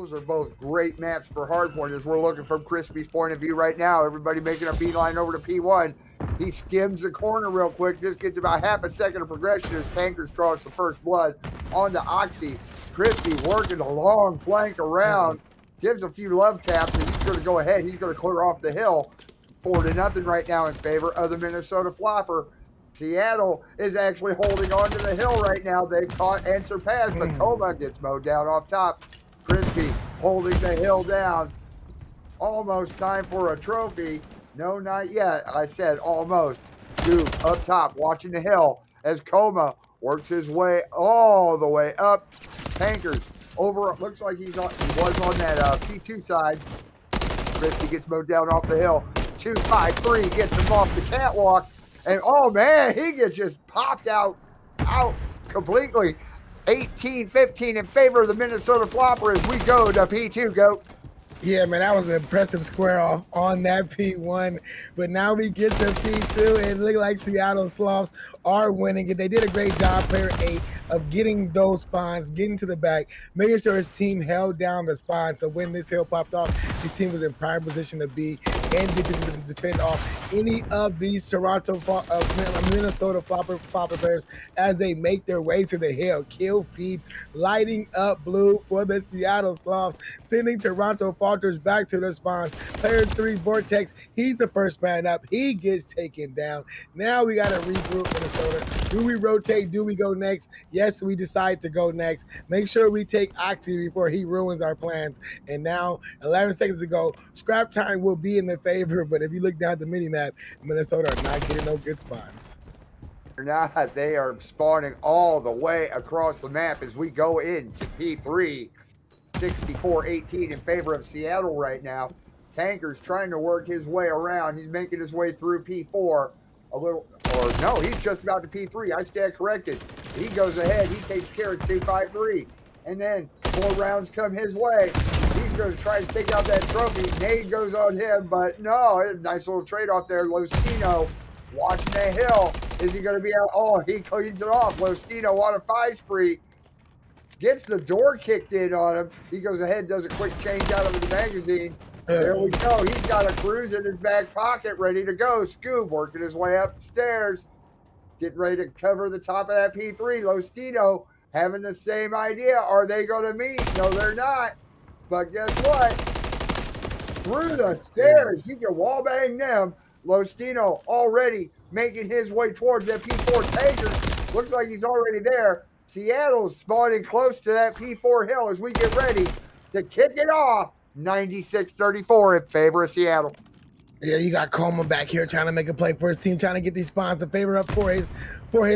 Those are both great maps for hardpointers. We're looking from Crispy's point of view right now. Everybody making a beeline over to P1. He skims the corner real quick. Just gets about half a second of progression as Tankers draws the first blood onto Oxy. Crispy working the long flank around. Gives a few love taps, and he's going to go ahead. He's going to clear off the hill. 4-0 right now in favor of the Minnesota Floppr. Seattle is actually holding on to the hill right now. They caught and surpassed, but Coma gets mowed down off top. Crispy holding the hill down. Almost time for a trophy. No, not yet. I said almost. Duke up top, watching the hill as Coma works his way all the way up. Tankers over. Looks like he was on that P2 side. Crispy gets mowed down off the hill. 2-5-3 gets him off the catwalk. And oh man, he gets just popped out completely. 18-15 in favor of the Minnesota Floppr as we go to P2. Go. Yeah, man, that was an impressive square off on that P1. But now we get to P2, and it looked like Seattle Sloths are winning it. They did a great job, player 8, of getting those spawns, getting to the back, making sure his team held down the spawn. So when this hill popped off, his team was in prime position to be and defensive position to defend off any of these Minnesota Floppr players as they make their way to the hill. Kill feed, lighting up blue for the Seattle Sloths, sending Toronto Falters back to their spawns. Player 3, Vortex, he's the first man up. He gets taken down. Now we got to regroup Minnesota. Do we rotate? Do we go next? Yes, we decide to go next. Make sure we take Oxy before he ruins our plans. And now, 11 seconds to go. Scrap time will be in the favor, but if you look down at the mini-map, Minnesota are not getting no good spawns. Not. They are spawning all the way across the map as we go into P3. 64-18 in favor of Seattle right now. Tanker's trying to work his way around. He's making his way through P4 a little, or no, he's just about to P3. I stand corrected. He goes ahead. He takes care of 2-5-3. And then 4 rounds come his way. He's going to try to take out that trophy. Nade goes on him, but no, nice little trade-off there. Lostino watching the hill. Is he going to be out? Oh, he cleans it off. Lostino on a 5 spree. Gets the door kicked in on him. He goes ahead, does a quick change out of his magazine. There we go. He's got a cruise in his back pocket, ready to go. Scoob working his way upstairs. Getting ready to cover the top of that P3. Lostino having the same idea. Are they going to meet? No, they're not. But guess what? Through the stairs. You can wallbang them. Lostino already making his way towards that P4 tanker. Looks like he's already there. Seattle's spawning close to that P4 hill as we get ready to kick it off. 96-34 in favor of Seattle. Yeah, you got Coleman back here trying to make a play for his team, trying to get these spawns to favor up for his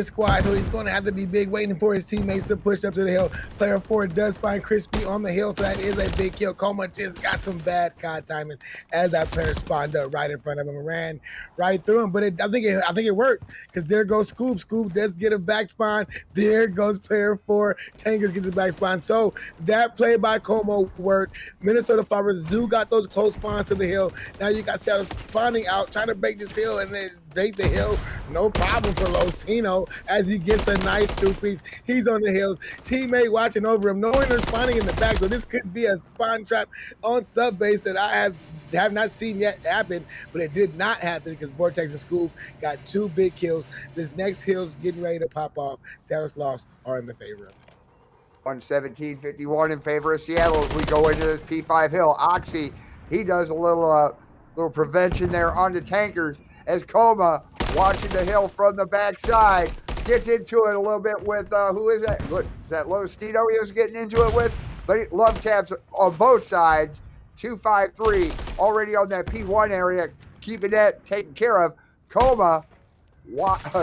squad. So he's going to have to be big, waiting for his teammates to push up to the hill. Player 4 does find Crispy on the hill, so that is a big kill. Coleman just got some bad COD timing as that player spawned up right in front of him and ran right through him. But I think it worked, because there goes Scoop. Scoop does get a back spawn. There goes player 4. Tankers get the back spawn. So that play by Como worked. Minnesota Floppr do got those close spawns to the hill. Now you got Seattle spawning out, trying to break this hill, and then break the hill. No problem for Lostino as he gets a nice 2-piece. He's on the hills. Teammate watching over him, knowing they're spawning in the back. So this could be a spawn trap on sub base that I have not seen yet happen, but it did not happen because Vortex and Scoop got 2 big kills. This next hill's getting ready to pop off. Seattle Sloths are in the favor of it. 117-51 in favor of Seattle as we go into this P5 hill. Oxy, he does a little prevention there on the tankers as Coma watching the hill from the backside gets into it a little bit with who is that? Look, is that Lostino he was getting into it with? But he love taps on both sides. 2-5-3 already on that P1 area, keeping that taken care of. Coma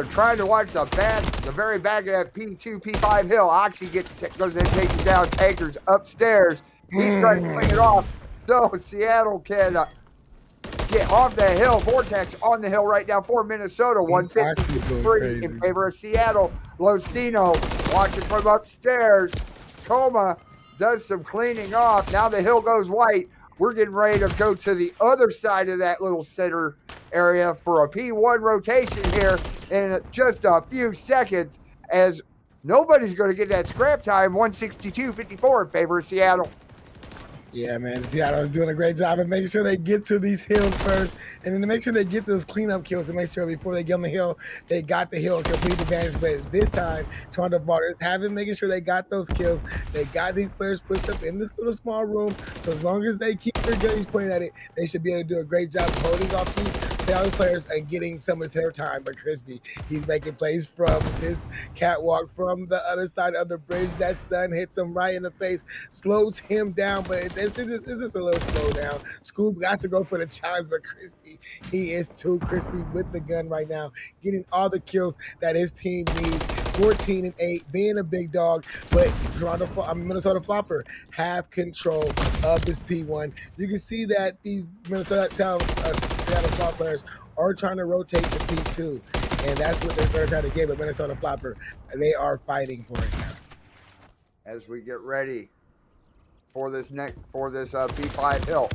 trying to watch the very back of that P2, P5 hill. Oxy goes in and takes it down. Tankers upstairs. He's trying to clean it off. So Seattle can get off the hill. Vortex on the hill right now for Minnesota. 153 in favor of Seattle. Lostino watching from upstairs. Coma does some cleaning off. Now the hill goes white. We're getting ready to go to the other side of that little center area for a P1 rotation here in just a few seconds, as nobody's going to get that scrap time. 162-54 in favor of Seattle. Yeah, man, Seattle's doing a great job of making sure they get to these hills first, and then to make sure they get those cleanup kills to make sure before they get on the hill, they got the hill and complete advantage. But this time, Toronto Voters haven't making sure they got those kills. They got these players pushed up in this little small room. So as long as they keep their guns pointed at it, they should be able to do a great job of holding off these Seattle players and getting some of his hair time. But Crispy, he's making plays from this catwalk from the other side of the bridge. That stun hits him right in the face, slows him down, but this is a little slow down. Scoob got to go for the challenge, but Crispy, he is too crispy with the gun right now, getting all the kills that his team needs. 14-8, being a big dog, but Minnesota Floppr have control of this P1. You can see that these Seattle Sloths players are trying to rotate to P2, and that's what they're going to try to give at Minnesota Floppr. They are fighting for it now. As we get ready for this P5 hill.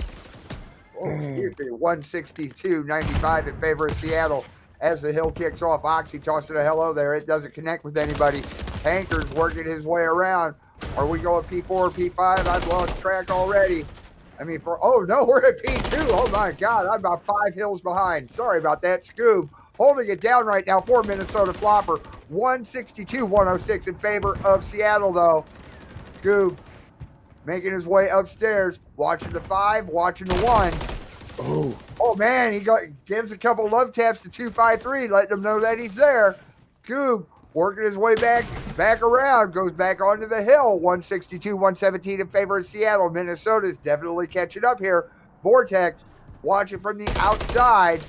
Oh, excuse me, 162.95 in favor of Seattle. As the hill kicks off, Oxy tosses a hello there. It doesn't connect with anybody. Tanker's working his way around. Are we going P4 or P5? I've lost track already. I mean, oh no, we're at P2. Oh my God, I'm about 5 hills behind. Sorry about that. Scoob holding it down right now for Minnesota Floppr. 162.106 in favor of Seattle though. Scoob making his way upstairs, watching the 5, watching the 1. Oh man, he gives a couple love taps to 253, letting them know that he's there. Scoob working his way back around, goes back onto the hill. 162.117 in favor of Seattle. Minnesota's definitely catching up here. Vortex watching from the outside.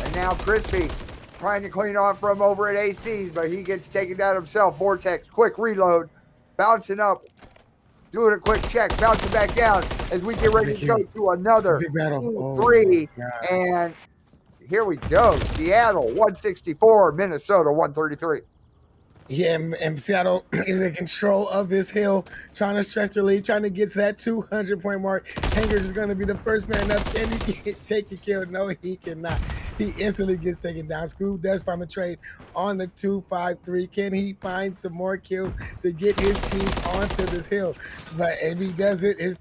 And now Crispy trying to clean off from over at AC's, but he gets taken down himself. Vortex, quick reload, bouncing up, doing a quick check, bouncing back down as we get ready to go to another 3. And here we go. Seattle 164, Minnesota 133. Yeah, and Seattle is in control of this hill, trying to stretch their lead, trying to get to that 200-point mark. Tankers is going to be the first man up. Can he take a kill? No, he cannot. He instantly gets taken down. Scoob does find the trade on the 253. Can he find some more kills to get his team onto this hill? But if he doesn't, his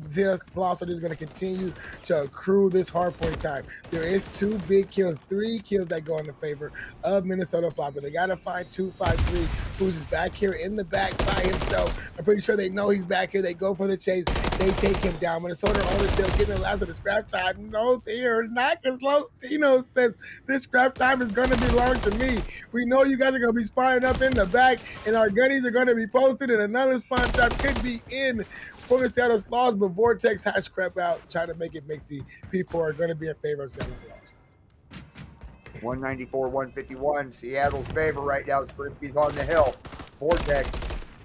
Seattle Sloths are just going to continue to accrue this hardpoint time. There is 2 big kills, 3 kills that go in the favor of Minnesota Floppr. They got to find 253, who's just back here in the back by himself. I'm pretty sure they know he's back here. They go for the chase. They take him down. Minnesota on the hill, getting the last of the scrap time. No, they are not, because Los Tino says this scrap time is going to belong to me. We know you guys are going to be spawning up in the back, and our gunnies are going to be posted, and another spawn trap could be in for the Seattle Sloths, but Vortex has scrap out, trying to make it mixy. P4 are going to be in favor of Seattle Sloths. 194-151, Seattle's favor right now. Crispy's on the hill. Vortex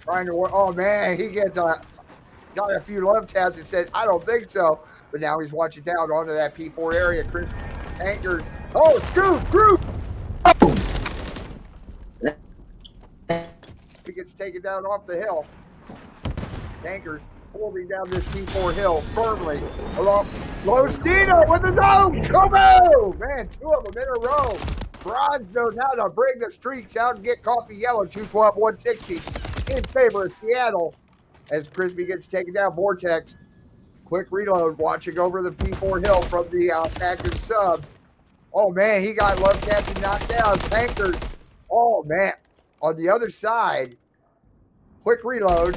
trying to work. Oh man, he gets got a few love taps and said, I don't think so. But now he's watching down onto that P4 area. Chris Tankers. Oh, Scoob! He gets taken down off the hill. Tankers holding down this P4 hill firmly along Los Tino with the dome. Come on! Man, 2 of them in a row. Bronze knows how to bring the streaks out and get coffee yellow. 212-160 in favor of Seattle as Crispy gets taken down. Vortex, quick reload, watching over the P4 hill from the Packers sub. Oh man, he got love taps and knocked down. Tankers. Oh man, on the other side, quick reload.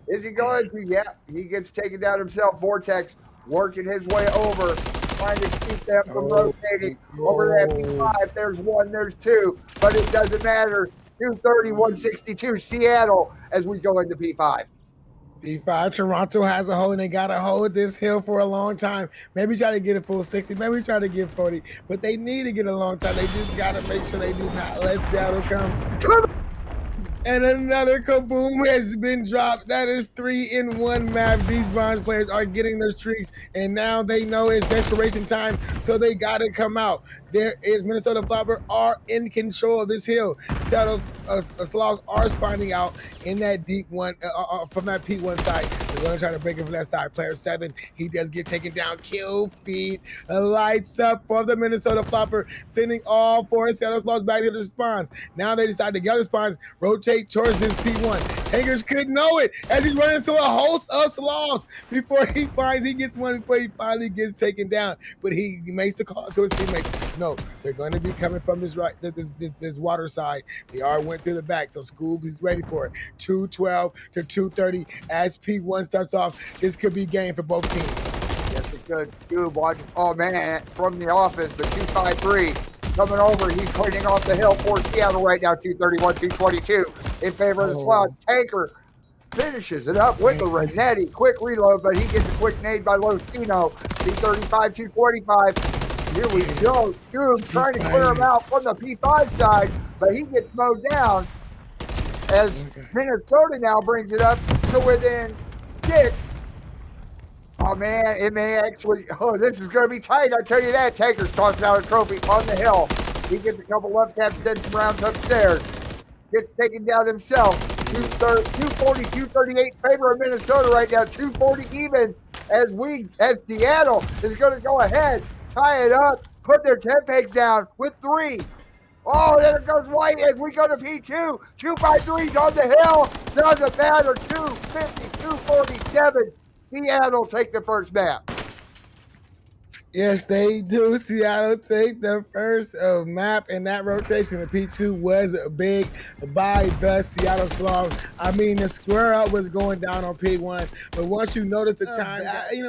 Is he going to? Yeah, he gets taken down himself. Vortex working his way over, trying to keep them from rotating over that P5. There's 1, there's 2, but it doesn't matter. 230-162 Seattle as we go into P5. P5, Toronto has a hold, and they got to hold this hill for a long time. Maybe try to get a full 60, maybe try to get 40, but they need to get a long time. They just got to make sure they do not let Seattle come. And another kaboom has been dropped. That is 3 in 1 map. These bronze players are getting their streaks, and now they know it's desperation time, so they got to come out. There is Minnesota Floppr are in control of this hill. Seattle Sloths are spawning out in that deep one from that P1 side. They're going to try to break it from that side. Player 7, he does get taken down. Kill feed lights up for the Minnesota Floppr, sending all 4 Seattle Sloths back to the spawns. Now they decide to gather spawns, rotate rotate towards this P1. Tankers could know it as he's running into a host of Sloths before he gets one before he finally gets taken down. But he makes the call to his teammates. No, they're going to be coming from this water side. They went through the back, so Scoob is ready for it. 212 to 230 as P1 starts off. This could be game for both teams. Yes, it could. Scoob watching. Oh man, from the office, the 253 coming over. He's pointing off the hill for Seattle right now. 231, 222 in favor of the Sloths. Tanker finishes it up with the Renetti. Quick reload, but he gets a quick nade by Lostino. 235, 245. Here we go. Scoob trying to clear him out from the P5 side, but he gets mowed down as Minnesota now brings it up to within 6. Oh man, it may actually. Oh, this is going to be tight. I tell you that. Taker's tossing out a trophy on the hill. He gets a couple left taps, then some rounds upstairs. Gets taken down himself. 240, 238 in favor of Minnesota right now. 240 even as Seattle is going to go ahead, tie it up, put their 10 pegs down with 3. Oh, there goes White as we go to P2. 253's on the hill. Doesn't matter. 250, 247. Seattle take the first map. Yes, they do. Seattle take the first map, and that rotation of P2 was big by the Seattle Sloths. I mean, the square up was going down on P1, but once you notice the time,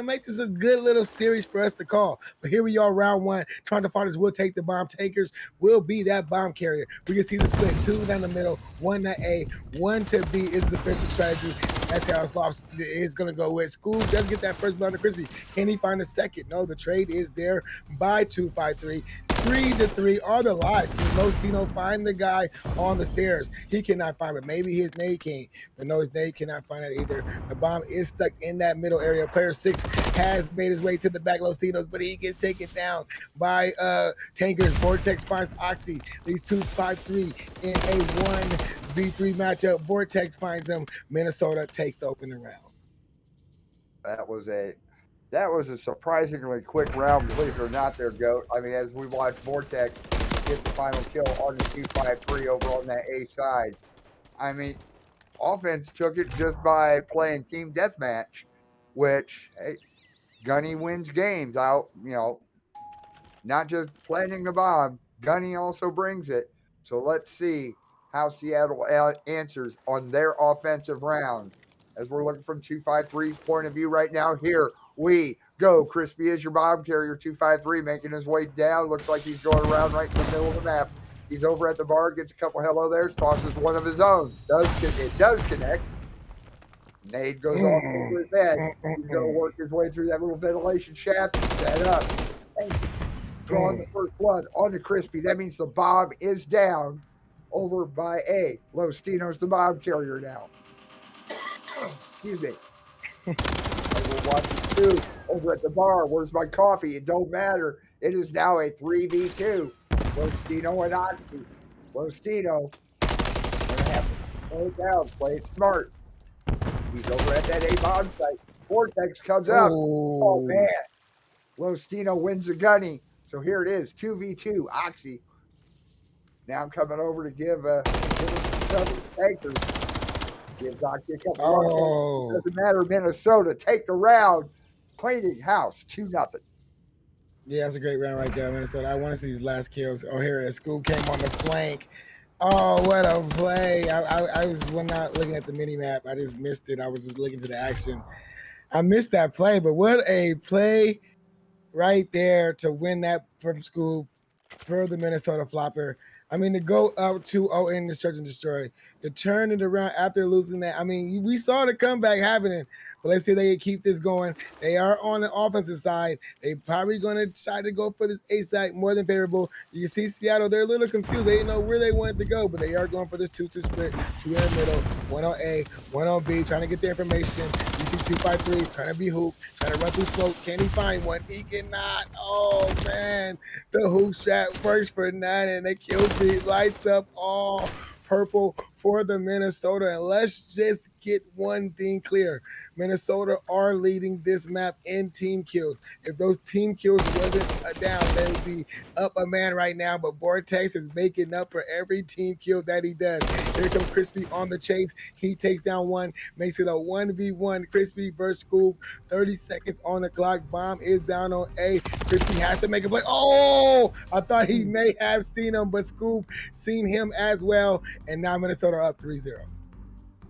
make this a good little series for us to call. But here we are, round 1, trying to find us. We'll take the bomb. Takers will be that bomb carrier. We can see the split: 2 down the middle, 1 to A, 1 to B is the defensive strategy. That's how Sloths is going to go with. Scoob does get that first blood to Crispy. Can he find a second? No, the trade is there by 253. 3 to 3 are the lives. Can Lostino find the guy on the stairs? He cannot find it. Maybe his nade can, but no, his nade cannot find it either. The bomb is stuck in that middle area. Player 6 has made his way to the back Lostino's, but he gets taken down by Tankers. Vortex finds Oxy. Leads 253 in a 1v3 matchup. Vortex finds him. Minnesota takes the opening round. That was a surprisingly quick round, believe it or not, there, Goat. I mean, as we watch Vortex get the final kill on the 253 over on that A side. I mean, offense took it just by playing team deathmatch, which, hey, Gunny wins games out, not just planting the bomb. Gunny also brings it. So let's see how Seattle answers on their offensive round. As we're looking from 253's point of view right now, here we go. Crispy is your bomb carrier. 253 making his way down. Looks like he's going around right in the middle of the map. He's over at the bar, gets a couple hello there, tosses one of his own. It does connect. Nade goes off over his head. He's going to work his way through that little ventilation shaft and set up. Drawing the first blood on the Crispy. That means the bomb is down over by A. Lostino's the bomb carrier now. Excuse me. We're watching 2 over at the bar. Where's my coffee? It don't matter. It is now a 3v2. Lostino and Oxy. Lostino gonna have to slow it down, play it smart. He's over at that A bomb site. Vortex comes up. Oh man. Lostino wins the gunny. So here it is, 2v2. Oxy now coming over to give some takers. Gives Oxy a couple. Doesn't matter. Minnesota take the round. Cleaning house 2-0. Yeah, that's a great round right there, Minnesota. I want to see these last kills. Oh, here it is. Scoob came on the flank. Oh, what a play. I was not looking at the mini map. I just missed it. I was just looking to the action. I missed that play, but what a play right there to win that from Scoob for the Minnesota Floppr. I mean, to go up 2-0 in the Search and Destroy, to turn it around after losing that. I mean, we saw the comeback happening, but let's see if they can keep this going. They are on the offensive side. They probably going to try to go for this A side more than favorable. You can see Seattle, they're a little confused. They didn't know where they wanted to go, but they are going for this 2-2 split. 2 in the middle, 1 on A, 1 on B, trying to get the information. You see 253 trying to be hoop, trying to run through smoke. Can he find one? He cannot. Oh, man. The hoop strap works for 9, and they kill beat lights up all purple for the Minnesota. And let's just get one thing clear. Minnesota are leading this map in team kills. If those team kills wasn't down, they would be up a man right now. But Vortex is making up for every team kill that he does. Here comes Crispy on the chase. He takes down one, makes it a 1v1. Crispy versus Scoop. 30 seconds on the clock. Bomb is down on A. Crispy has to make a play. Oh, I thought he may have seen him, but Scoop seen him as well. And now Minnesota up 3-0.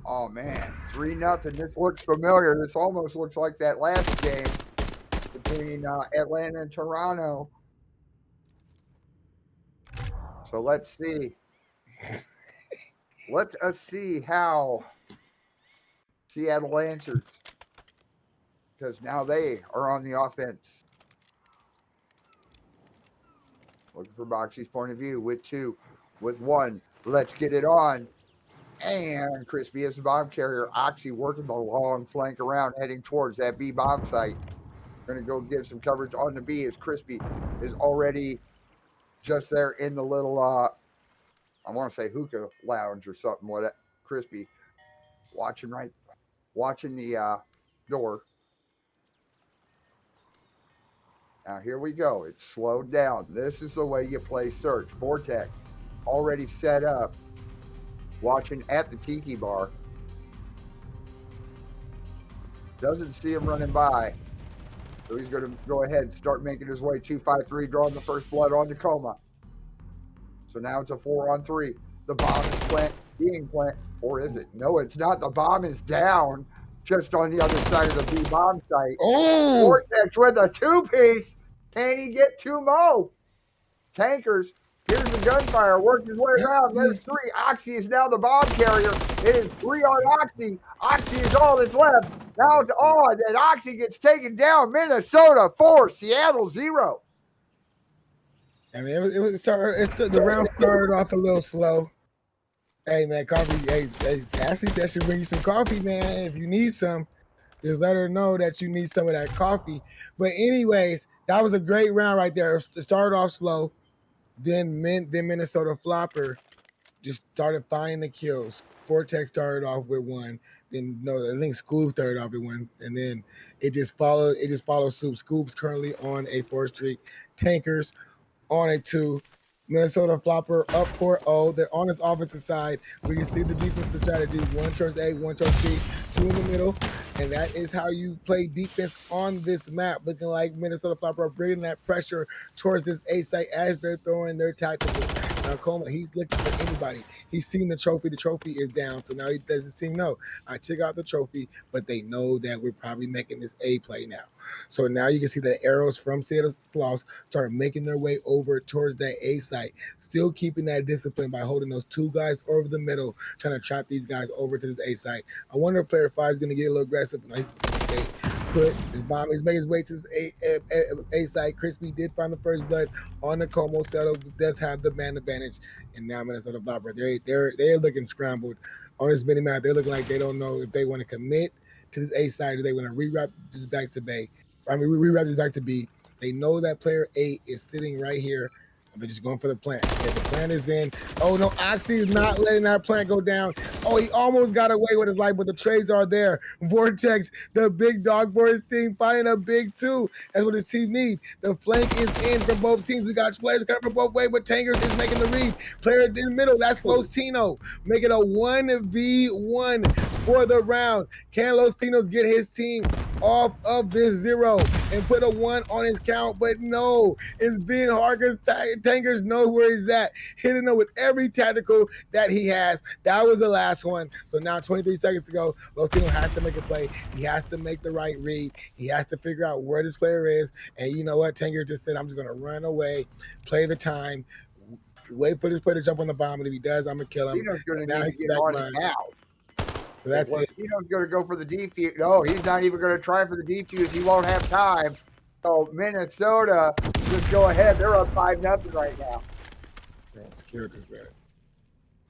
Oh man, 3-0. This looks familiar. This almost looks like that last game between Atlanta and Toronto. So let's see. Let us see how Seattle answers, because now they are on the offense. Looking for Boxy's point of view with 2, with 1. Let's get it on. And Crispy is the bomb carrier. Oxy working the long flank around, heading towards that B bomb site. Going to go give some coverage on the B as Crispy is already just there in the little, I want to say hookah lounge or something. What Crispy watching the door. Now here we go. It's slowed down. This is the way you play search. Vortex already set up, watching at the tiki bar. Doesn't see him running by. So he's going to go ahead and start making his way 2-5-3, drawing the first blood on Tacoma. So now it's a 4-on-3. The bomb is being planted. Or is it? No, it's not. The bomb is down just on the other side of the B bomb site. Oh! Vortex with a 2-piece. Can he get 2 more? Tankers. Here's the gunfire. Works his way around. There's 3. Oxy is now the bomb carrier. It is 3 on Oxy. Oxy is all that's left. Now it's on. And Oxy gets taken down. Minnesota 4, Seattle 0. I mean, the round started off a little slow. Hey, man, coffee. Hey, Sassy said she bring you some coffee, man. If you need some, just let her know that you need some of that coffee. But anyways, that was a great round right there. It started off slow. Then Minnesota Floppr just started finding the kills. Vortex started off with 1. Then I think Scoop started off with 1, and then it just followed. Scoop. Scoop's currently on a 4 streak. Tankers on a 2. Minnesota Floppr up 4-0. They're on his offensive side. We can see the defensive strategy. 1 towards A, 1 towards B, 2 in the middle. And that is how you play defense on this map. Looking like Minnesota Floppr are bringing that pressure towards this A site as they're throwing their tacticals. Now, Coma, he's looking for anybody. He's seen the trophy. The trophy is down. So now he doesn't seem no. I took out the trophy, but they know that we're probably making this A play now. So now you can see the arrows from Seattle Sloths start making their way over towards that A site. Still keeping that discipline by holding those 2 guys over the middle, trying to trap these guys over to this A site. I wonder if player 5 is going to get a little aggressive. No, he's going to stay put. His bomb is making his way to his A site. Crispy did find the first blood on the Como. Settle does have the man advantage. And now Minnesota Floppr, they're looking scrambled on this mini map. They're looking like they don't know if they want to commit to this A side or they want to rewrap this back to B. Rewrap this back to B. They know that player 8 is sitting right here. They're just going for the plant. Okay, the plant is in. Oh, no, Oxy is not letting that plant go down. Oh, he almost got away with his life, but the trades are there. Vortex, the big dog for his team, finding a big 2. That's what his team needs. The flank is in from both teams. We got players coming from both ways, but Tankers is making the read. Player in the middle, that's Lostino. Make it a 1v1 for the round. Can Lostinos get his team off of this 0 and put a 1 on his count? But no, it's being hard because Tankers know where he's at, hitting him with every tactical that he has. That was the last one. So now 23 seconds to go. Lostino has to make a play. He has to make the right read. He has to figure out where this player is. And you know what? Tankers just said, I'm just going to run away, play the time, wait for this player to jump on the bomb. And if he does, I'm going to kill him. Lostino's going to Now need he's to get back on it now. So that's it. Lostino's going to go for the defuse. No, he's not even going to try for the defuse. He won't have time. So Minnesota just go ahead. They're up 5-0 right now. Man, scared this guy.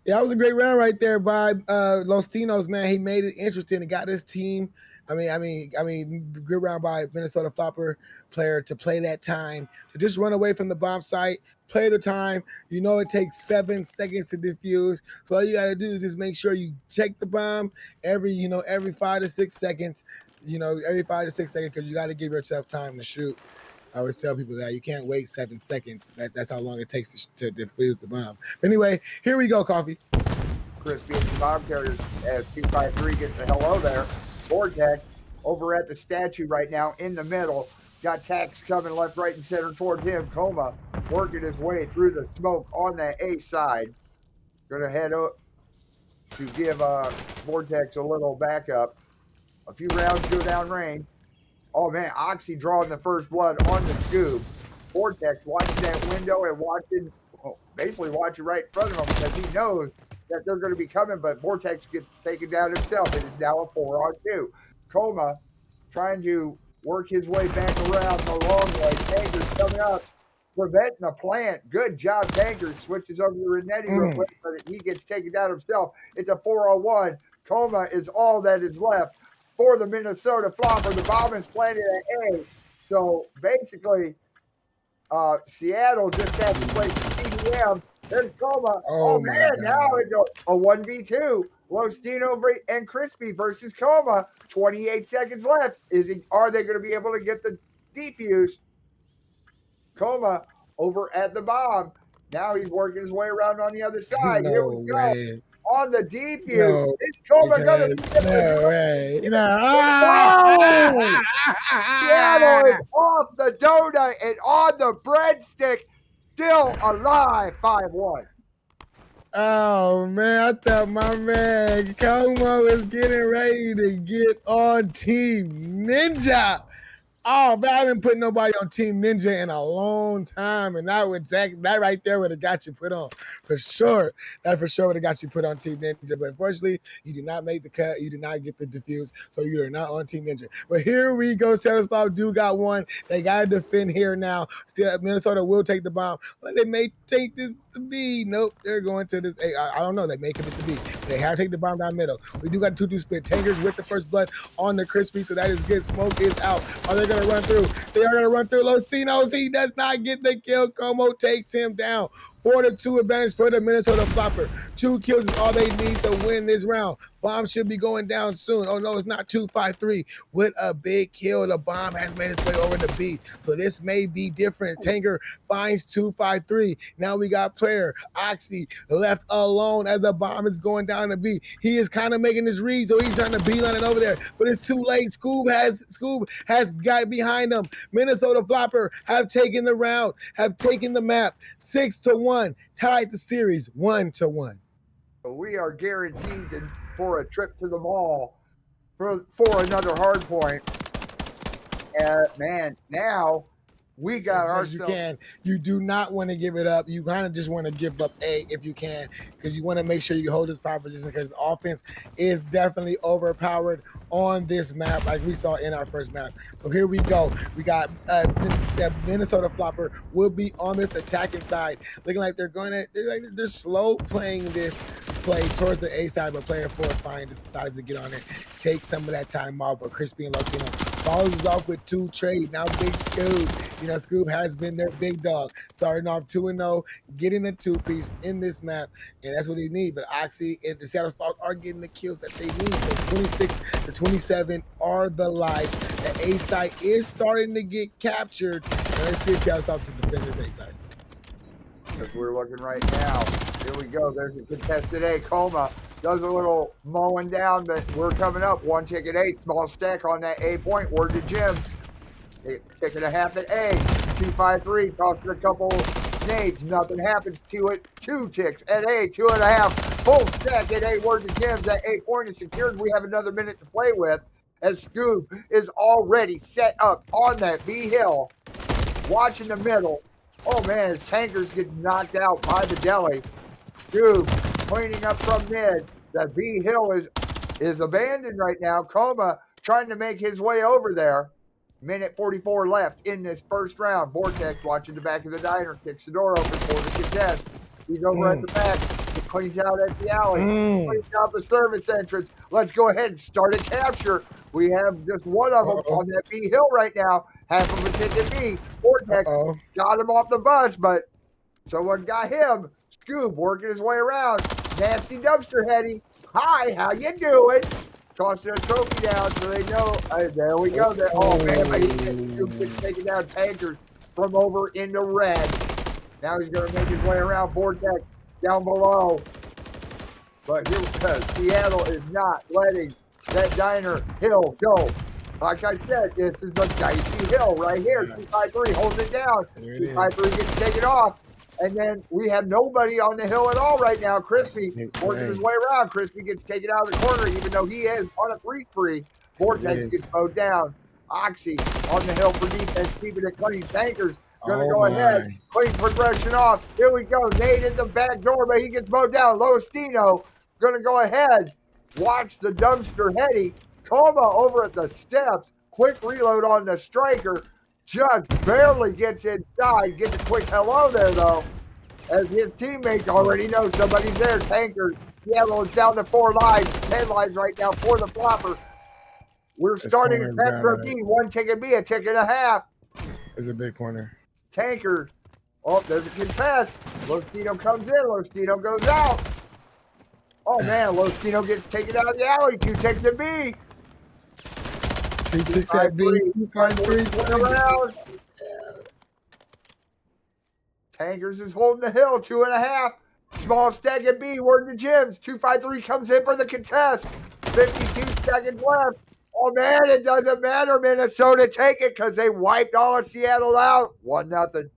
Yeah, that was a great round right there by Lostinos, man. He made it interesting. He got his team. I mean, good round by Minnesota Floppr player to play that time, to just run away from the bomb site, play the time. You know it takes 7 seconds to defuse. So all you gotta do is just make sure you check the bomb every 5 to 6 seconds. Every 5 to 6 seconds, because you got to give yourself time to shoot. I always tell people that you can't wait 7 seconds. That's how long it takes to defuse the bomb. Anyway, here we go, Coffee. Crispy and the bomb carriers as 253 gets the hello there. Vortex over at the statue right now in the middle. Got Tax coming left, right, and center towards him. Coma working his way through the smoke on that A side. Gonna head up to give Vortex a little backup. A few rounds go down range. Oh man, Oxy drawing the first blood on the Scoob. Vortex watching that window and basically watching right in front of him because he knows that they're going to be coming, but Vortex gets taken down himself. It is now a 4-on-2. Coma trying to work his way back around the long way. Tankers coming up, preventing a plant. Good job, Tankers. Switches over to Renetti real quick, but he gets taken down himself. It's a 4-on-1. Coma is all that is left for the Minnesota Floppr. The bomb is planted at A. So basically, Seattle just has to play some CDM. There's Coma. Oh man, now it's a 1v2. Lostino and Crispy versus Coma. 28 seconds left. Are they going to be able to get the defuse? Coma over at the bomb. Now he's working his way around on the other side. No Here we go. way. On the defuse. No, Is Coma going to be no way. No! Seattle is off the donut and on the breadstick. Still alive, 5-1. Oh man, I thought my man Como was getting ready to get on Team Ninja. Oh man, I haven't put nobody on Team Ninja in a long time, and that right there would have got you put on for sure. That for sure would have got you put on Team Ninja. But unfortunately, you did not make the cut. You did not get the defuse, so you are not on Team Ninja. But here we go. Seattle Sloths do got one. They got to defend here now. Still, Minnesota will take the bomb, but they may take this to B. Nope, they're going to this. I don't know. They may commit to B. They have to take the bomb down middle. We do got a 2-2 split. Tankers with the first blood on the Crispy, so that is good. Smoke is out. Are they going to run through? They are going to run through Lostinos. He does not get the kill. Como takes him down. 4-2 advantage for the Minnesota Floppr. 2 kills is all they need to win this round. Bomb should be going down soon. Oh no, it's not. 253 with a big kill. The bomb has made its way over to B. So this may be different. Tanker finds 253. Now we got player Oxy left alone as the bomb is going down to B. He is kind of making his read, so he's trying to beeline it over there. But it's too late. Scoob has got behind him. Minnesota Floppr have taken the round, have taken the map. 6-1. Tied the series 1-1. We are guaranteed for a trip to the mall for another hard point. Man, now we got ourselves. You do not want to give it up. You kind of just want to give up A if you can, because you want to make sure you hold this power position, because offense is definitely overpowered on this map, like we saw in our first map. So here we go. We got Minnesota Floppr will be on this attacking side, looking like they're slow playing this play towards the A side, but player 4 finally decides to get on it, take some of that time off. But Crispy and Latino follows us off with 2 trade. Now Big Scoob. Scoob has been their big dog, starting off 2-0, getting a 2-piece in this map, and that's what they need. But Oxy and the Seattle Sloths are getting the kills that they need. So 26-27 are the lives. The A side is starting to get captured. And let's see if Seattle Sloths can defend this A side. As we're looking right now, here we go. There's a contested A. Coma does a little mowing down, but we're coming up. 1 ticket 8, small stack on that A point. Word to Jim. Ticket a half at A. 253, tossing a couple nades. Nothing happens to it. 2 ticks at A. 2.5. Full stack at A. Word to Jim. That A point is secured. We have another minute to play with, as Scoob is already set up on that B hill, watching the middle. Oh man, his tankers get knocked out by the deli. Scoob cleaning up from mid. The B hill is abandoned right now. Coma trying to make his way over there. Minute 44 left in this first round. Vortex watching the back of the diner, kicks the door open for the contest. He's over at the back. He cleans out at the alley. Cleans out the service entrance. Let's go ahead and start a capture. We have just one of them on that B hill right now. Half of a ticket B. Vortex got him off the bus, but Someone got him. Scoob working his way around. Nasty dumpster heady. Hi, how you doing? Tossing a trophy down so they know. There we go. There. Oh man, but Scoob gets taken down. Tankers from over into red. Now he's going to make his way around Vortex down below. But here Seattle is not letting that diner hill go. Like I said, this is a dicey hill right here. 253 holds it down. 253 gets taken off. And then we have nobody on the hill at all right now. Crispy working his way around. Crispy gets taken out of the corner, even though he is on a 3-3. Vortex gets mowed down. Oxy on the hill for defense, keeping it clean. Tankers gonna go ahead. Clean progression off. Here we go. Nate in the back door, but he gets mowed down. Lostino gonna go ahead. Watch the dumpster heady. Coma over at the steps. Quick reload on the striker. Just barely gets inside. Gets a quick hello there, though. As his teammates already know somebody's there. Tankers. Seattle is down to 4 lives. 10 lives right now for the Floppr. We're starting at 10 for a B. 1 ticket B, a tick and a half. It's a big corner. Tanker. Oh, there's a contest. Lostino comes in. Lostino goes out. Oh, man. Lostino gets taken out of the alley. 2 ticks at B. 2 ticks at B. 2-5-3. Tankers is holding the hill. 2.5. Small stack at B. Word to Jim's. 253 comes in for the contest. 52 seconds left. Oh, man, it doesn't matter. Minnesota take it because they wiped all of Seattle out. 1-0.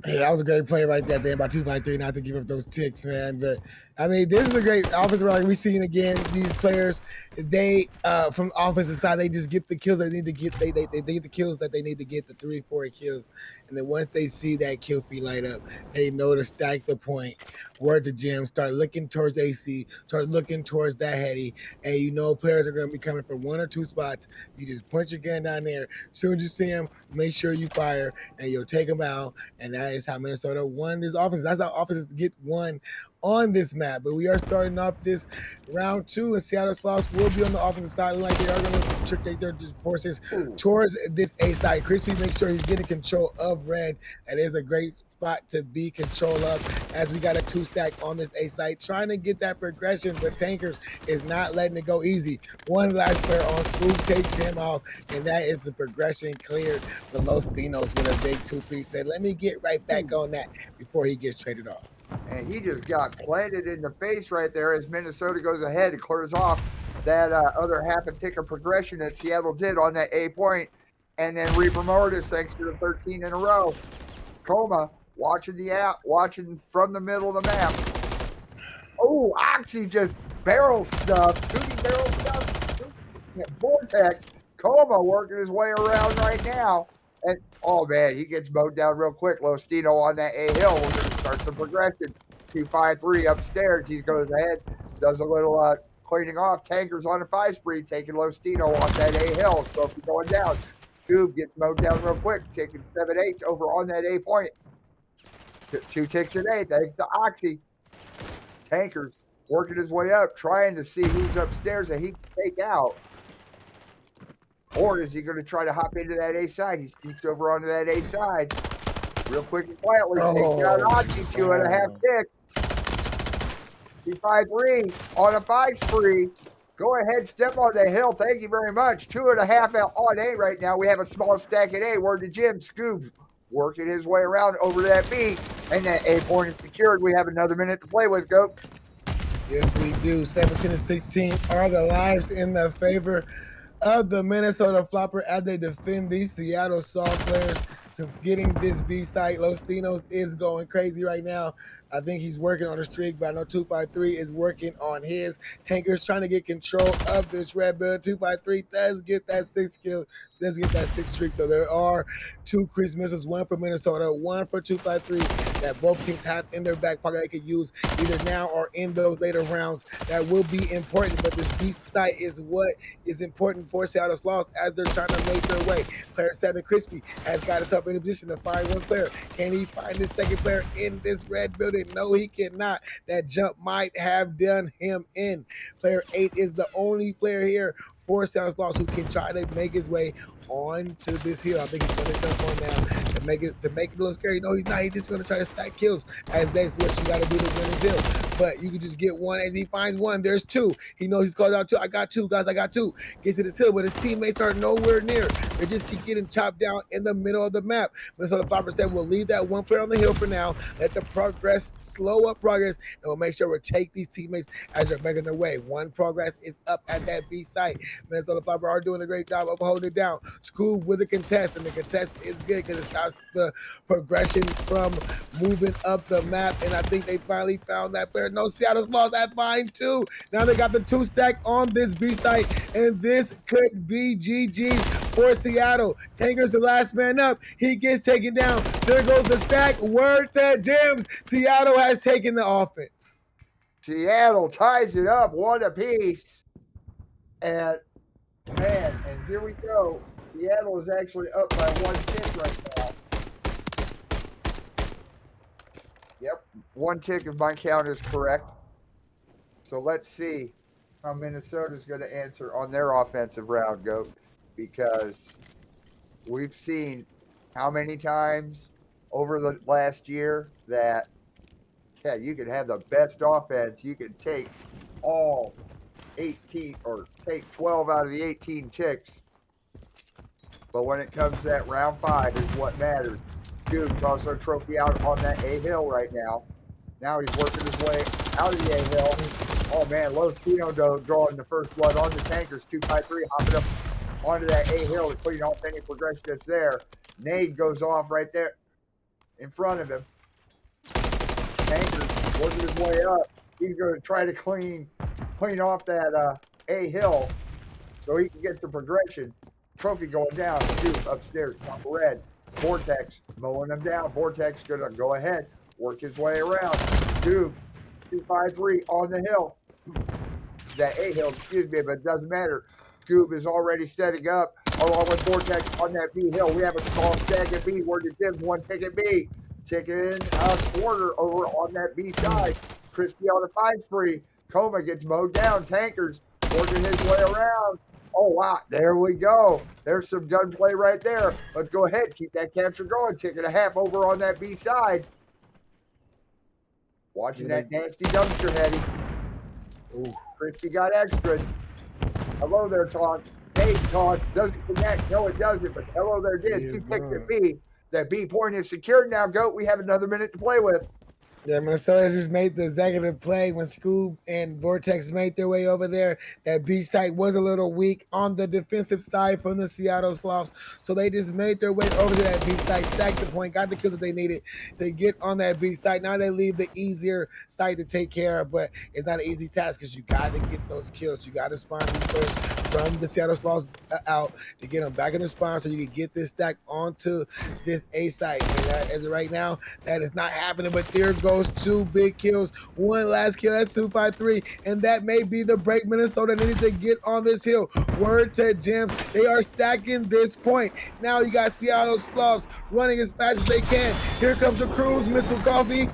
Yeah, that was a great play right there by 253 not to give up those ticks, man. But I mean, this is a great offensive. Like we seen again, these players, they from the offensive side, they just get the kills they need to get. They get the kills that they need to get, the 3-4 kills. And then once they see that kill feed light up, they know to stack the point. Word to Jim, start looking towards AC, start looking towards that heady, and you know players are going to be coming from 1 or 2 spots. You just point your gun down there. As soon as you see them, make sure you fire, and you'll take them out. And that is how Minnesota won this offense. That's how offenses get won on this map. But we are starting off this round 2, and Seattle Sloths will be on the offensive side. Like they are going to trick their forces towards this A side. Crispy makes sure he's getting control of red. That is a great spot to be control of, as we got a 2-stack on this A site, trying to get that progression, but Tankers is not letting it go easy. One last player on Spook takes him off, and that is the progression cleared for Los Dinos with a big 2-piece. Said, let me get right back on that before he gets traded off. And he just got planted in the face right there as Minnesota goes ahead and clears off that other half a tick of progression that Seattle did on that A point, and then Reaper Mortis thanks to the 13 in a row. Coma watching from the middle of the map. Oh, Oxy just barrel stuff. Shooting barrel stuff. Vortex. Coma working his way around right now. And oh man, he gets mowed down real quick. Lostino on that A hill. We're going to start the progression. 253 upstairs. He goes ahead, does a little cleaning off. Tankers on a 5 spree, taking Lostino off that A hill. So if you're going down, Scoob gets mowed down real quick, taking 7-8 over on that A point. 2 ticks at 8, thanks to Oxy. Tankers working his way up, trying to see who's upstairs that he can take out. Or is he going to try to hop into that A side? He sneaks over onto that A side. Real quick and quietly. Takes out Oxy, 2.5 ticks. 253 on a 5 spree. Go ahead, step on the hill. Thank you very much. 2.5 on A right now. We have a small stack at A. Word to Jim. Scoob working his way around over to that B. And that A point is secured. We have another minute to play with. Go. Yes, we do. 17-16 are the lives in the favor of the Minnesota Floppr as they defend these Seattle Sloths players to getting this B site. Lostinos is going crazy right now. I think he's working on a streak, but I know 253 is working on his. Tankers trying to get control of this red build. 253 does get that 6 kill, does get that 6 streak. So there are 2 cruise missiles, 1 for Minnesota, 1 for 253 that both teams have in their back pocket they could use either now or in those later rounds. That will be important, but this B site is what is important for Seattle Sloths as they're trying to make their way. Player 7, Crispy, has got himself in a position to find 1 player. Can he find his second player in this red building? No, he cannot. That jump might have done him in. Player 8 is the only player here for Seattle Sloths who can try to make his way onto this hill. I think he's gonna jump on now to make it a little scary. No, he's not. He's just gonna try to stack kills, as that's what you gotta do to win this hill. But you can just get one as he finds one. There's two. He knows he's called out two. I got two, guys. I got two. Gets to this hill, but his teammates are nowhere near. They just keep getting chopped down in the middle of the map. Minnesota Floppr said we'll leave that one player on the hill for now. Let the progress slow up progress, and we'll make sure we take these teammates as they're making their way. One progress is up at that B site. Minnesota Floppr are doing a great job of holding it down. Scoob with a contest, and the contest is good because it stops the progression from moving up the map. And I think they finally found that player. No, Seattle Sloths at find two. Now they got the two stack on this B site, and this could be GG for Seattle. Tanker's the last man up. He gets taken down. There goes the stack. Word to Jims. Seattle has taken the offense. Seattle ties it up, one apiece. And man, and here we go. Seattle is actually up by 1 tick right now. Yep, 1 tick if my count is correct. So let's see how Minnesota's going to answer on their offensive round, Goat, because we've seen how many times over the last year that, yeah, you could have the best offense. You could take all 18 or take 12 out of the 18 ticks. But when it comes to that round 5 is what matters. Dude's also a trophy out on that A hill right now. Now he's working his way out of the A hill. Oh man, Lotino drawing the first blood on the Tankers. 2-5-3 hopping up onto that A hill to clean off any progression that's there. Nade goes off right there in front of him. Tankers working his way up. He's going to try to clean off that A hill so he can get the progression. Trophy going down. Dude upstairs, top of red. Vortex mowing him down. Vortex gonna go ahead, work his way around. Dude, 2-5-3 on the hill. That A hill, excuse me, but it doesn't matter. Scoob is already setting up along with Vortex on that B hill. We have a small stack at B. Where did Tim's 1 ticket B? Chicken quarter over on that B side. Crispy on a 5 spree. Coma gets mowed down. Tankers working his way around. Oh, wow. There we go. There's some gunplay right there. Let's go ahead. Keep that capture going. Tick and a half over on that B side. Watching that nasty dumpster heady. Ooh, Crispy got extra. Hello there, Todd. Hey, Todd. Doesn't connect. No, it doesn't. But hello there did. Two ticks at B. That B point is secured now, Goat. We have another minute to play with. Yeah, Minnesota just made the executive play when Scoob and Vortex made their way over there. That B site was a little weak on the defensive side from the Seattle Sloths. So they just made their way over to that B site, stacked the point, got the kills that they needed. They get on that B site. Now they leave the easier site to take care of, but it's not an easy task because you got to get those kills. You got to spawn these players from the Seattle Sloths out to get them back in the spawn so you can get this stack onto this A site. And that, as of right now, that is not happening, but there goes 2 big kills, 1 last kill. That's 2-5-3, and that may be the break. Minnesota needs to get on this hill. Word to Jims, they are stacking this point. Now you got Seattle Sloths running as fast as they can. Here comes the cruise missile coffee.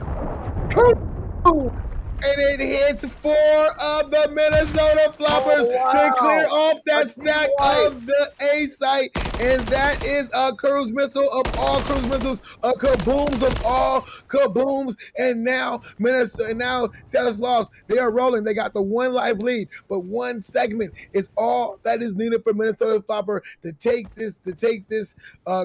And it hits 4 of the Minnesota Floppers to clear off that stack of the A site. And that is a cruise missile of all cruise missiles, a kabooms of all kabooms. And now Seattle Sloths, they are rolling. They got the 1 life lead, but 1 segment is all that is needed for Minnesota Floppr to take this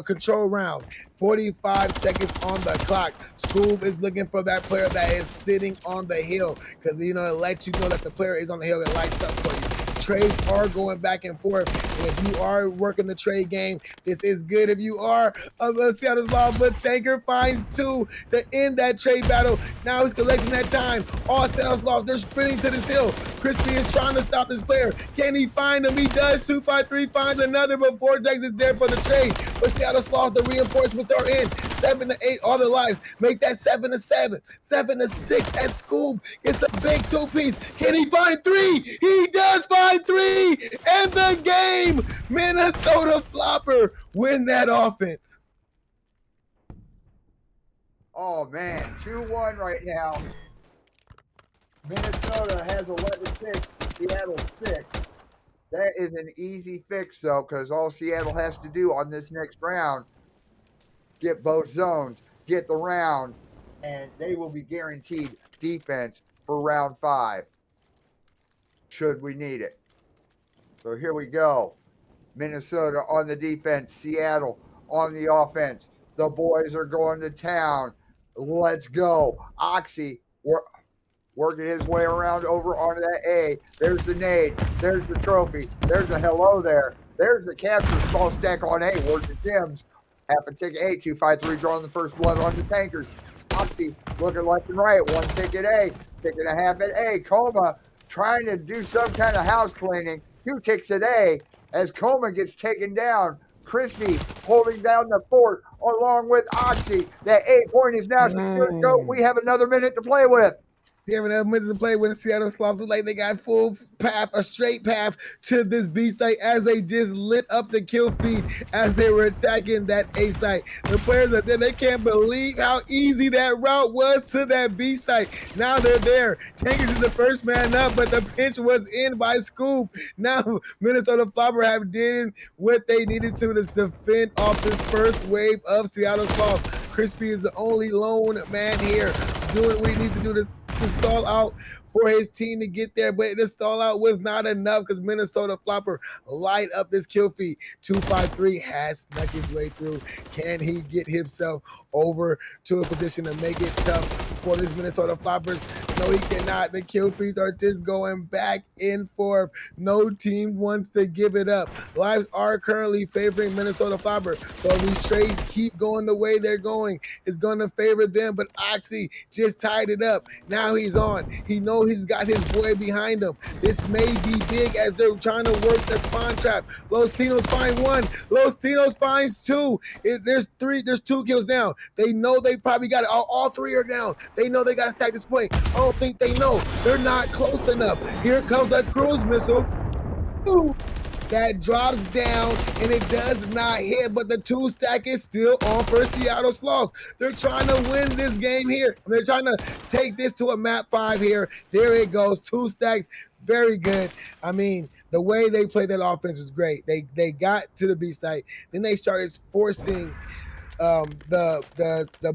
control round. 45 seconds on the clock. Scoob is looking for that player that is sitting on the hill because, you know, it lets you know that the player is on the hill. It lights up for you. Trades are going back and forth. And if you are working the trade game, this is good. If you are a Seattle Sloths, but Tanker finds 2 to end that trade battle. Now he's collecting that time. All Seattle Sloths, they're sprinting to this hill. Crispy is trying to stop this player. Can he find him? He does. 2-5-3 finds another, but Vortex is there for the trade. But Seattle Sloths, the reinforcements are in. 7-8, all their lives. Make that 7-7. 7-6 as Scoob gets a big 2-piece. Can he find 3? He does find 3. And the game. Minnesota Floppr win that offense. Oh man, 2-1 right now. Minnesota has 11 ticks. Seattle 6. That is an easy fix, though, because all Seattle has to do on this next round, get both zones, get the round, and they will be guaranteed defense for round 5, should we need it. So here we go. Minnesota on the defense, Seattle on the offense. The boys are going to town. Let's go. Oxy working his way around over onto that A. There's the nade. There's the trophy. There's the hello there. There's the capture. Small stack on A. Where's the gems? Half a ticket A. 253 drawing the first blood on the tankers. Oxy looking left and right. One ticket A. Ticket and a half at A. Coma trying to do some kind of house cleaning. 2 ticks at A as Coma gets taken down. Crispy holding down the fort along with Oxy. That A point is now secured. Go. We have another minute to play with. We have another minute to play with the Seattle Sloths. Like they got full path, a straight path to this B site as they just lit up the kill feed as they were attacking that A site. The players are there. They can't believe how easy that route was to that B site. Now they're there. Tankers is the first man up, but the pinch was in by Scoop. Now Minnesota Floppr have did what they needed to defend off this first wave of Seattle Sloths. Crispy is the only lone man here doing what he needs to do to stall out for his team to get there, but this stall out was not enough because Minnesota Floppr light up this kill feed. 253 has snuck his way through. Can he get himself over to a position to make it tough for these Minnesota Floppers? No, he cannot. The kill feeds are just going back and forth. No team wants to give it up. Lives are currently favoring Minnesota Floppr, so if these trades keep going the way they're going, it's going to favor them, but Oxy just tied it up. Now he's on. He knows he's got his boy behind him. This may be big as they're trying to work the spawn trap. Los Tinos find 1. Los Tinos finds 2. There's 2 kills down. They know they probably got it. All 3 are down. They know they got to stack this point. I don't think they know. They're not close enough. Here comes a cruise missile. Ooh. That drops down and it does not hit, but the 2 stack is still on for Seattle Sloths. They're trying to win this game here. They're trying to take this to a map 5 here. There it goes. 2 stacks. Very good. I mean, the way they played that offense was great. They got to the B site. Then they started forcing the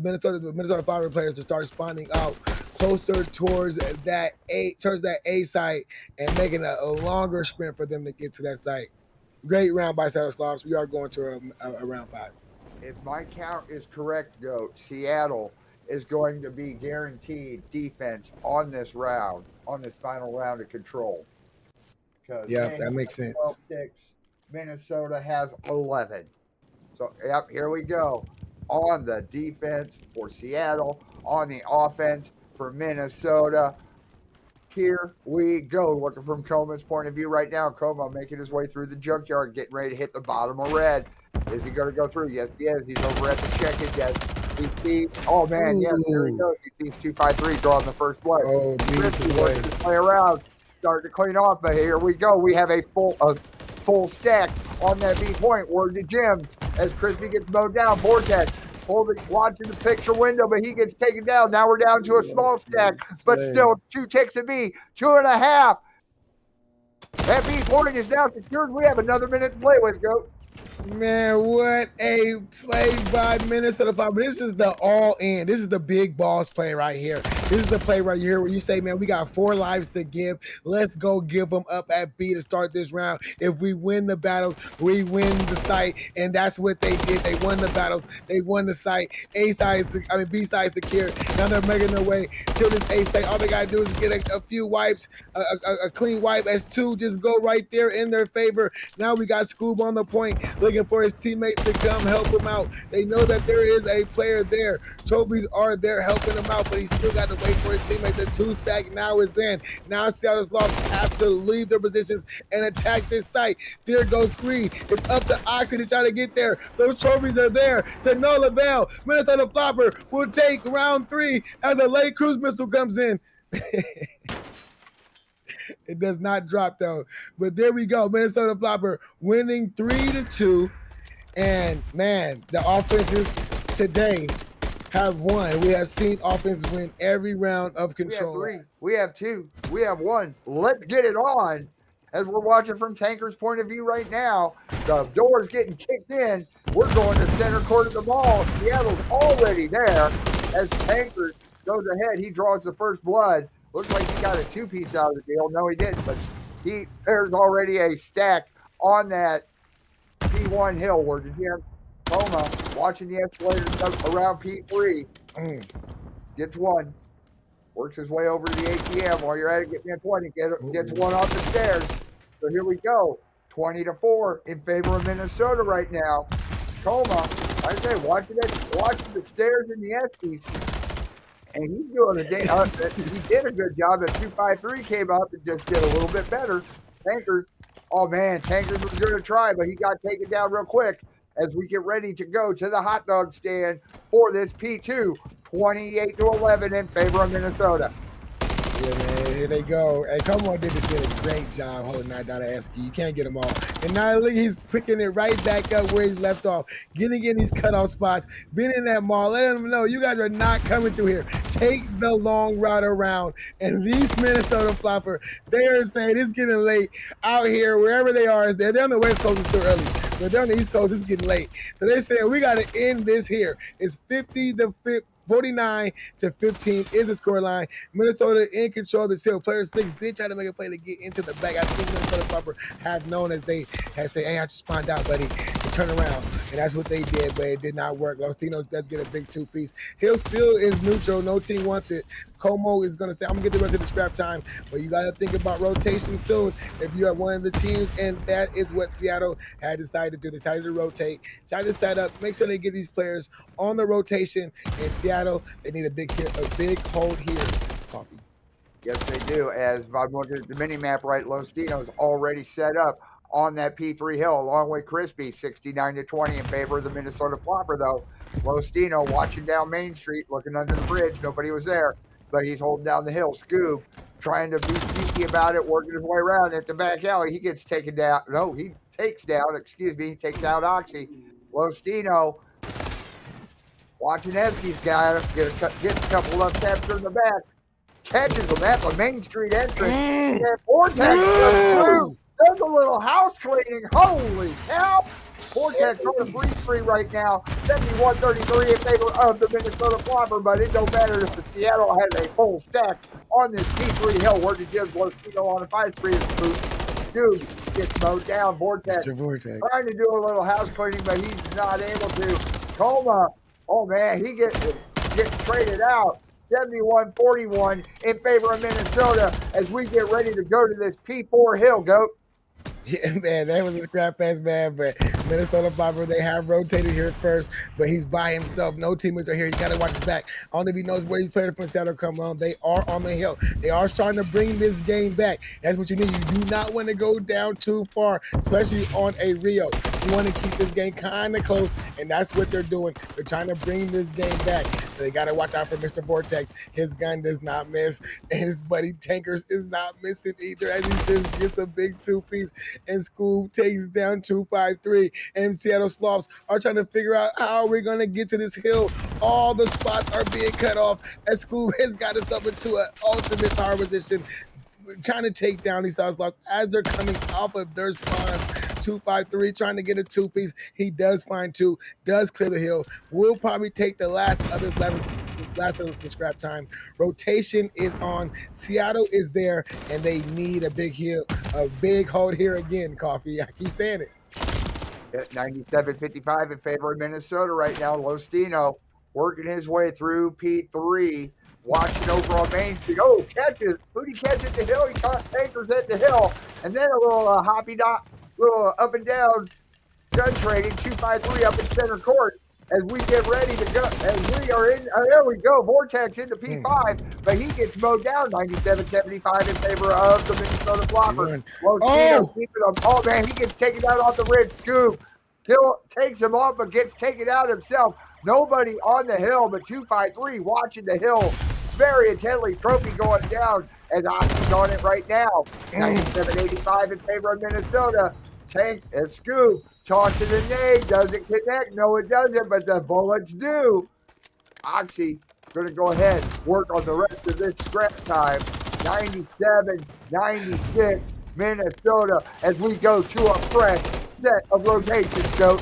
Minnesota Floppr players to start spawning out closer towards that A site and making a longer sprint for them to get to that site. Great round by Seattle Sloths. We are going to a round 5. If my count is correct, Goat, Seattle is going to be guaranteed defense on this round, on this final round of control. Yeah, that makes sense. 12-6, Minnesota has 11. So, yep, here we go. On the defense for Seattle, on the offense for Minnesota. Here we go. Looking from Coma's point of view right now. Coma making his way through the junkyard, getting ready to hit the bottom of red. Is he going to go through? Yes, he is. He's over at the check-in desk. He sees, oh man, yes, there he goes. He sees 253 drawing the first blood. Oh, beautiful. Working his way around, starting to clean off, but here we go. We have a full stack on that B point. Word to Jim as Crispy gets mowed down. Vortex watching the picture window, but he gets taken down. Now we're down to a small stack, but still 2 ticks of B, 2.5. That B point is now secured. We have another minute to play with, Goat. Man, what a play by Minnesota Floppr. This is the all-in. This is the big boss play right here. This is the play right here where you say, man, we got 4 lives to give. Let's go give them up at B to start this round. If we win the battles, we win the site, and that's what they did. They won the battles. They won the site. B side secure. Now they're making their way to this A site. All they got to do is get a few wipes, a clean wipe as 2 just go right there in their favor. Now we got Scoob on the point, looking for his teammates to come help him out. They know that there is a player there. Trophies are there helping him out, but he still got to wait for his teammates. The 2 stack now is in. Now Seattle Sloths have to leave their positions and attack this site. There goes 3. It's up to Oxy to try to get there. Those trophies are there to no avail. Minnesota Floppr will take round 3 as a late cruise missile comes in. It does not drop though. But there we go. Minnesota Floppr winning 3-2. And man, the offenses today have won. We have seen offenses win every round of control. We have 3. We have 2. We have 1. Let's get it on. as we're watching from Tanker's point of view right now, the door's getting kicked in. We're going to center court of the mall. Seattle's already there as Tanker goes ahead. He draws the first blood. Looks like he got a two-piece out of the deal. No, he didn't, but there's already a stack on that P1 hill where the Jim Coma watching the escalators around P3 gets one. Works his way over to the ATM. While you're at it, get me a 20. Gets one off the stairs. So here we go. 20-4 in favor of Minnesota right now. Coma, like I say, watching the stairs in the Eskies. And he's doing he did a good job. At 253 came up and just did a little bit better. Tankers, oh man, Tankers was going to try, but he got taken down real quick as we get ready to go to the hot dog stand for this P2. 28-11 in favor of Minnesota. Yeah, man, here they go. Hey, come on, did a great job holding that down to Esky. You can't get them all. And now look, he's picking it right back up where he's left off, getting in these cutoff spots, being in that mall, letting them know you guys are not coming through here. Take the long route around. And these Minnesota Floppr, they are saying it's getting late out here, wherever they are. They're on the West Coast, it's still early. But they're on the East Coast, it's getting late. So they're saying we got to end this here. It's 49-15 is the score line. Minnesota in control of the hill. Player 6 did try to make a play to get into the back. I think Minnesota Floppr have known as they had said, hey, I just spawned out, buddy, to turn around. And that's what they did, but it did not work. Los Tinos does get a big two-piece. Hill still is neutral. No team wants it. Como is going to say, I'm going to get the rest of the scrap time, but you got to think about rotation soon if you are one of the teams, and that is what Seattle had decided to do. They decided to rotate, try to set up, make sure they get these players on the rotation. In Seattle, they need a big hold here. Coffee. Yes, they do. As I'm looking at the mini map, right, Los Tinos already set up on that P3 hill, along with Crispy, 69-20 in favor of the Minnesota Floppr, though. Los Tino watching down Main Street, looking under the bridge. Nobody was there, but he's holding down the hill. Scoob trying to be sneaky about it, working his way around at the back alley. He gets taken down. No, he takes down, he takes out Oxy. Los Tino watching Evsky's guy gets a couple of steps in the back, catches him at the Main Street entrance. And Vortex does a little house cleaning. Holy cow! Vortex on a breeze free right now. 71-33 in favor of the Minnesota Floppr, but it don't matter if the Seattle has a full stack on this P3 hill. Where the Jim's Lotino on a 5-3 is boot. Dude gets mowed down. Vortex trying to do a little house cleaning, but he's not able to. Coma, oh man, he gets traded out. 71-41 in favor of Minnesota as we get ready to go to this P4 hill, Goat. Yeah, man, that was a scrap pass, man. But Minnesota Floppr, they have rotated here first, but he's by himself. No teammates are here. He's got to watch his back. I don't know if he knows where these players from Seattle come on. They are on the hill. They are starting to bring this game back. That's what you need. You do not want to go down too far, especially on a Rio. You want to keep this game kind of close, and that's what they're doing. They're trying to bring this game back. So they got to watch out for Mr. Vortex. His gun does not miss, and his buddy Tankers is not missing either as he just gets a big two-piece. And Scoob takes down 253. And Seattle Sloths are trying to figure out how we're going to get to this hill. All the spots are being cut off as Scoob has got us up into an ultimate power position, trying to take down these Seattle Sloths as they're coming off of their spawns. 253 trying to get a two-piece. He does find two, does clear the hill. Will probably take the last of the scrap time. Rotation is on. Seattle is there, and they need a big hold here again, Coffee. I keep saying it. 97-55 in favor of Minnesota right now. Lostino working his way through P3, watching over on Main Street. Oh, catches. Booty catch at the hill. He caught Tankers at the hill. And then a little hoppy dot, little up and down gun trading. 253 up in center court as we get ready to go. As we are in, there we go. Vortex into P5, but he gets mowed down. 97-75 in favor of the Minnesota Floppr. Oh man, he gets taken out off the ridge. Scoob takes him off, but gets taken out himself. Nobody on the hill, but 253 watching the hill very intently. Trophy going down as Oxy's on it right now. 97-85 in favor of Minnesota. Tank and Scoob tossing the nade, doesn't connect. No, it doesn't, but the bullets do. Oxy going to go ahead, work on the rest of this scrap time. 97-96 Minnesota, as we go to a fresh set of rotations, Coach.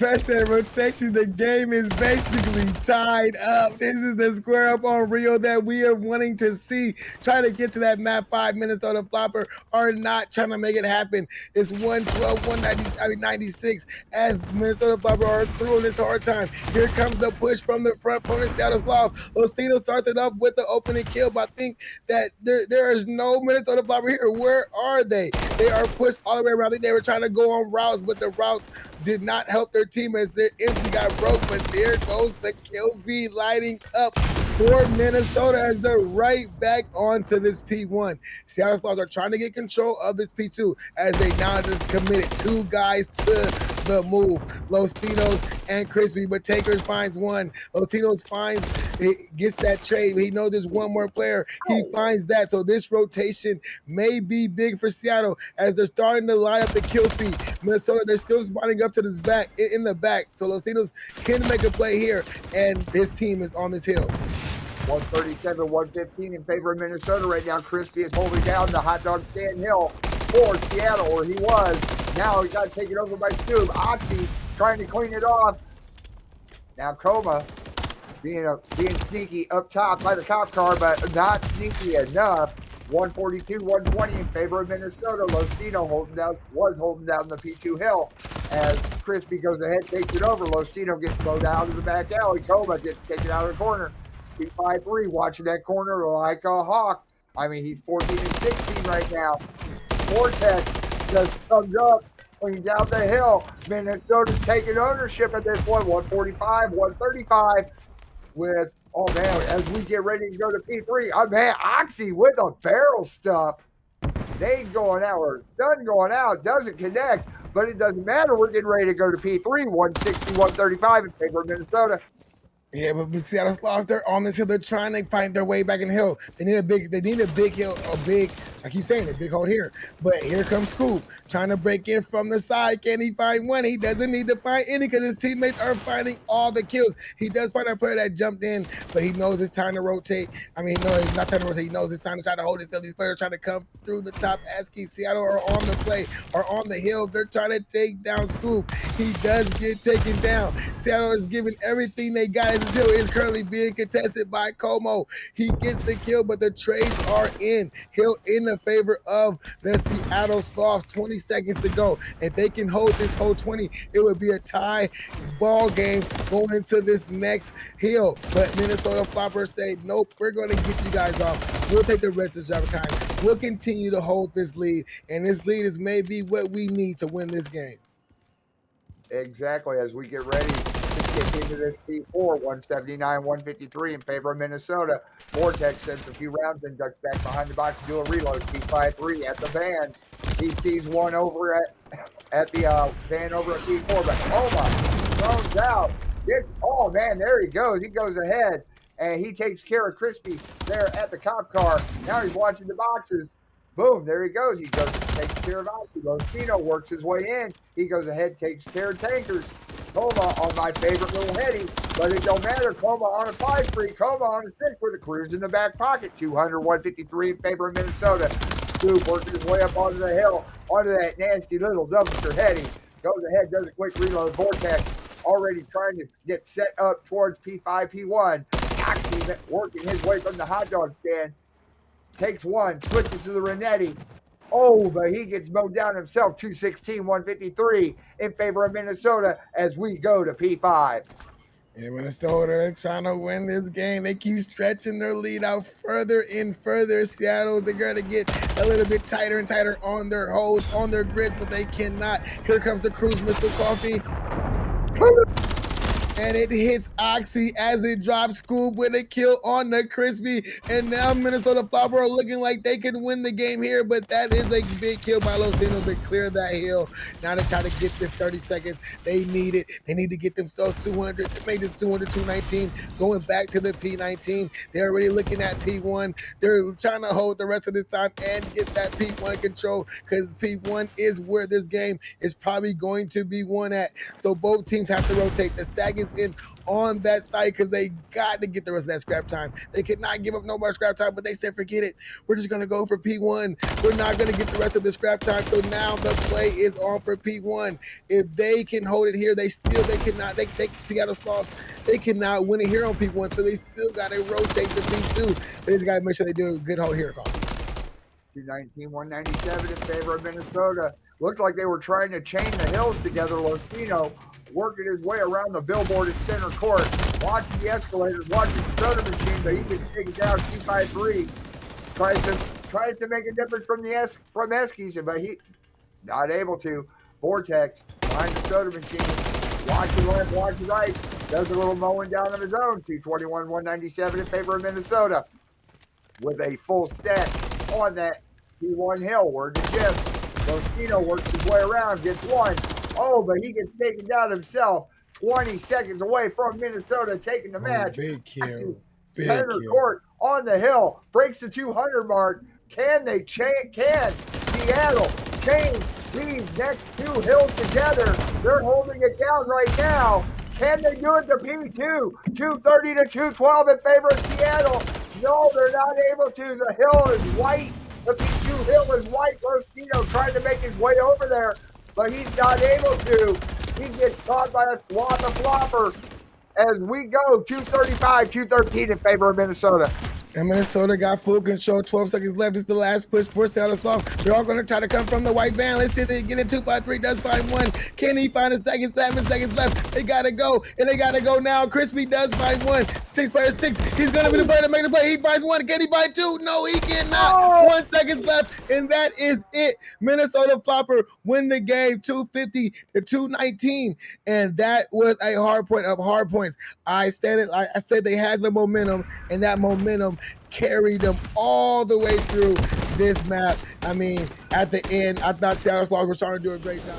Best at rotation, the game is basically tied up. This is the square up on Rio that we are wanting to see. Try to get to that map 5. Minnesota Floppr are not trying to make it happen. It's 112, 96 as Minnesota Floppr are accruing this hard time. Here comes the push from the front opponent, Seattle Sloths. Lostino starts it up with the opening kill, but I think that there is no Minnesota Floppr here. Where are they? They are pushed all the way around. I think they were trying to go on routes, but the routes did not help their team as their instant got broke. But there goes the kill feed lighting up for Minnesota as they're right back onto this P1. Seattle Sloths are trying to get control of this P2 as they now just committed 2 guys to the move. Los Tinos and Crispy, but Takers finds one. Los Tinos finds, gets that trade. He knows there's one more player. He finds that. So this rotation may be big for Seattle as they're starting to line up the kill feed. Minnesota, they're still spawning up to this back, in the back. So Los Tinos can make a play here, and his team is on this hill. 137, 115 in favor of Minnesota right now. Crispy is holding down the hot dog stand hill for Seattle, or he was. Now he got taken over by Scoob. Oxy trying to clean it off. Now Coma being sneaky up top by the cop car, but not sneaky enough. 142, 120 in favor of Minnesota. Lostino was holding down the P2 hill as Crispy goes ahead, takes it over. Lostino gets mowed out of the back alley. Coma gets taken out of the corner. P53 watching that corner like a hawk. I mean, he's 14 and 16 right now. Vortex just comes up, cleans out the hill. Minnesota's taking ownership at this one. 145, 135 with, oh man, as we get ready to go to P3. Oh man, Oxy with a barrel stuff. Nade going out, or stun going out, doesn't connect, but it doesn't matter. We're getting ready to go to P3. 160, 135 in favor of Minnesota. Yeah, but Seattle Sloths, they're on this hill. They're trying to find their way back in the hill. They need a big hill, I keep saying it, big hold here. But here comes Scoop, trying to break in from the side. Can he find one? He doesn't need to find any because his teammates are finding all the kills. He does find a player that jumped in, but he knows it's time to rotate. I mean, no, he's not trying to rotate. He knows it's time to try to hold it still. These players are trying to come through the top. ASCII, Seattle are on the play, are on the hill. They're trying to take down Scoop. He does get taken down. Seattle is giving everything they got. This hill is currently being contested by Como. He gets the kill, but the trades are in. Hill in the favor of the Seattle Sloths. 20 seconds to go. If they can hold this whole 20, it would be a tie ball game going into this next hill. But Minnesota Floppr say, nope, we're going to get you guys off. We'll take the rest of Javakai. We'll continue to hold this lead, and this lead is maybe what we need to win this game. Exactly, as we get ready to get into this P4, 179, 153 in favor of Minnesota. Vortex sends a few rounds and ducks back behind the box to do a reload. P53 at the van. He sees one over at the van over at P4, but Coma throws out. Oh man, there he goes. He goes ahead and he takes care of Crispy there at the cop car. Now he's watching the boxes. Boom, there he goes. He goes and takes care of Oxy. Lostino works his way in. He goes ahead, takes care of Tankers. Coma on my favorite little heady, but it don't matter. Coma on a 5-3, Coma on a 6 with a cruise in the back pocket. 200, 153 in favor of Minnesota. Scoop working his way up onto the hill, onto that nasty little dumpster heady. Goes ahead, does a quick reload. Vortex already trying to get set up towards P5, P1. Oxy working his way from the hot dog stand. Takes one, switches to the Renetti. Oh, but he gets mowed down himself. 216, 153 in favor of Minnesota as we go to P5. Yeah, Minnesota, they're trying to win this game. They keep stretching their lead out further and further. Seattle, they're going to get a little bit tighter and tighter on their holds, on their grids, but they cannot. Here comes the cruise missile coffee. And it hits Oxy as it drops Scoop with a kill on the Crispy. And now Minnesota Floppr are looking like they can win the game here, but that is a big kill by Los Dinos to clear that hill. Now they try to get this 30 seconds. They need it. They need to get themselves 200. They made this 200, 219, going back to the P19. They're already looking at P1. They're trying to hold the rest of this time and get that P1 control because P1 is where this game is probably going to be won at. So both teams have to rotate. The stag is in on that site because they got to get the rest of that scrap time. They could not give up no more scrap time, but they said, forget it. We're just going to go for P1. We're not going to get the rest of the scrap time. So now the play is on for P1. If they can hold it here, they cannot, Seattle Sloths, they cannot win it here on P1. So they still got to rotate to P2. They just got to make sure they do a good hold here, Carl. 219, 197 in favor of Minnesota. Looked like they were trying to chain the hills together. Locino working his way around the billboard at center court, watching the escalators, watching the soda machine, but he can take it down 2-by-3. Tries to make a difference from Eskies, but he not able to. Vortex behind the soda machine, watching left, watching right, does a little mowing down of his own. 221, 197 in favor of Minnesota with a full stack on that P1 hill. Word to Jim. Locino works his way around, gets one. Oh, but he gets taken down himself. 20 seconds away from Minnesota taking the match. Big kill. Center court on the hill. Breaks the 200 mark. Can Seattle change these next two hills together? They're holding it down right now. Can they do it to P2? 230 to 212 in favor of Seattle. No, they're not able to. The hill is white. The P2 hill is white. Locino trying to make his way over there, but he's not able to. He gets caught by a Minnesota Floppr as we go 235, 213 in favor of Minnesota. And Minnesota got full control. 12 seconds left. This is the last push for Seattle Sloths. They're all going to try to come from the white van. Let's see if they get it. 2-by-3 does find one. Can he find a second? 7 seconds left. They got to go. And they got to go now. Crispy does find one. 6-player-6. He's going to be the player to make the play. He finds one. Can he find two? No, he cannot. Oh. 1 second left. And that is it. Minnesota Floppr win the game 250 to 219. And that was a hard point of hard points. I said it. I said they had the momentum, and that momentum carried them all the way through this map. I mean, at the end, I thought Seattle Sloths were trying to do a great job.